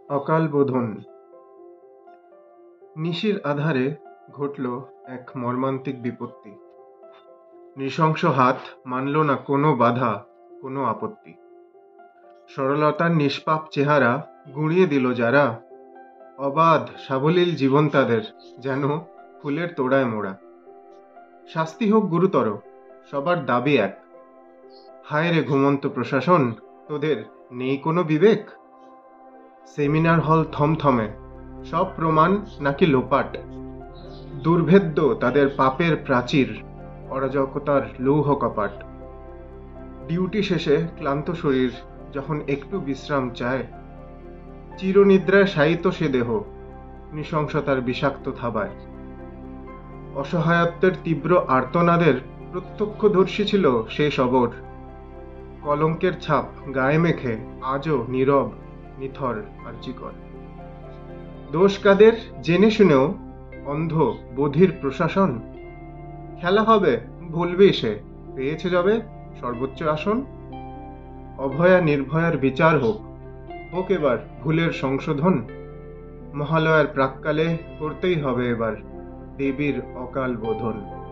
অকাল বোধন। নিশির আঁধারে ঘটল এক মর্মান্তিক বিপত্তি। নৃশংস হাত মানল না কোনো বাধা, কোনো আপত্তি। সরলতার নিষ্পাপ চেহারা গুঁড়িয়ে দিল যারা, অবাধ সাবলীল জীবন তাদের যেন ফুলের তোড়ায় মোড়া। শাস্তি হোক গুরুতর, সবার দাবি এক। হায় রে ঘুমন্ত প্রশাসন, তোদের নেই কোনো বিবেক? সেমিনার হল থমথমে, সব প্রমাণ নাকি লোপাট। দুর্ভেদ্য তাদের পাপের প্রাচীর, অরাজকতার লৌহ কপাট। ডিউটি শেষে ক্লান্ত শরীর যখন একটু বিশ্রাম চায়, চিরনিদ্রায় শায়িত সে দেহ নৃশংসতার বিষাক্ত থাবায়। অসহায়ত্বের তীব্র আর্তনাদের প্রত্যক্ষদর্শী ছিল সে শবর। কলঙ্কের ছাপ গায়ে মেখে আজও নীরব, নিথর আর্যিকর। দোষ কাদের জেনে শুনেও অন্ধ বধির প্রশাসন। খেলা হবে ভুলবেই সে, পেয়েছে যবে সর্বোচ্চ আসন। অভয়া নির্ভয়ার বিচার হোক, হোক এবার ভুলের সংশোধন। মহালয়ার প্রাক্কালে করতেই হবে এবার দেবীর অকাল বোধন।